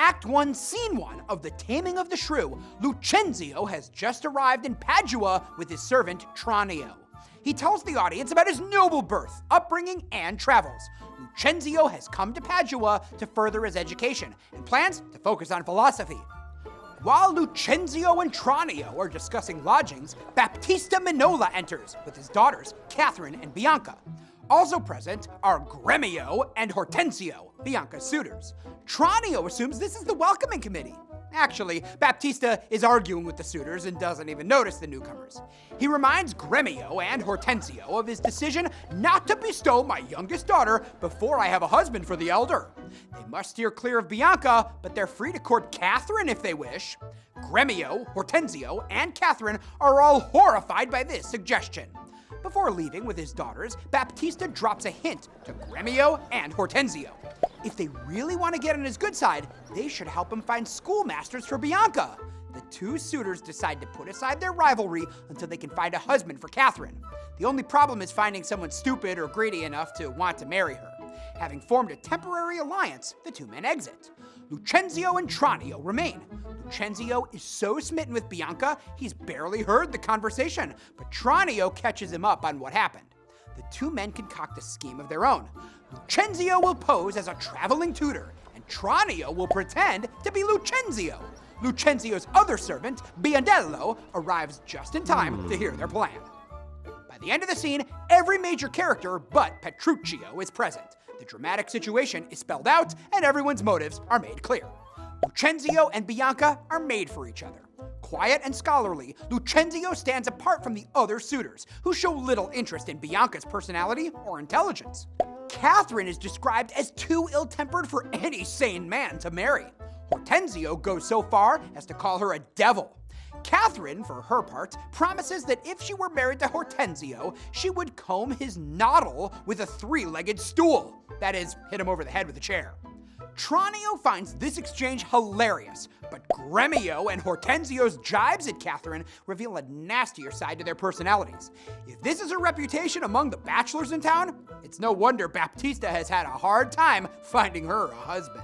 Act 1, Scene 1 of The Taming of the Shrew, Lucentio has just arrived in Padua with his servant Tranio. He tells the audience about his noble birth, upbringing, and travels. Lucentio has come to Padua to further his education and plans to focus on philosophy. While Lucentio and Tranio are discussing lodgings, Baptista Minola enters with his daughters, Katherine and Bianca. Also present are Gremio and Hortensio, Bianca's suitors. Tranio assumes this is the welcoming committee. Actually, Baptista is arguing with the suitors and doesn't even notice the newcomers. He reminds Gremio and Hortensio of his decision not to bestow my youngest daughter before I have a husband for the elder. They must steer clear of Bianca, but they're free to court Katherine if they wish. Gremio, Hortensio, and Katherine are all horrified by this suggestion. Before leaving with his daughters, Baptista drops a hint to Gremio and Hortensio. If they really want to get on his good side, they should help him find schoolmasters for Bianca. The two suitors decide to put aside their rivalry until they can find a husband for Katherine. The only problem is finding someone stupid or greedy enough to want to marry her. Having formed a temporary alliance, the two men exit. Lucentio and Tranio remain. Lucentio is so smitten with Bianca, he's barely heard the conversation, but Tranio catches him up on what happened. The two men concoct a scheme of their own. Lucentio will pose as a traveling tutor, and Tranio will pretend to be Lucentio. Lucentio's other servant, Biandello, arrives just in time to hear their plan. By the end of the scene, every major character but Petruchio is present. The dramatic situation is spelled out, and everyone's motives are made clear. Lucentio and Bianca are made for each other. Quiet and scholarly, Lucentio stands apart from the other suitors, who show little interest in Bianca's personality or intelligence. Katherine is described as too ill-tempered for any sane man to marry. Hortensio goes so far as to call her a devil. Katherine, for her part, promises that if she were married to Hortensio, she would comb his noddle with a three-legged stool. That is, hit him over the head with a chair. Tranio finds this exchange hilarious, but Gremio and Hortensio's jibes at Katherine reveal a nastier side to their personalities. If this is her reputation among the bachelors in town, it's no wonder Baptista has had a hard time finding her a husband.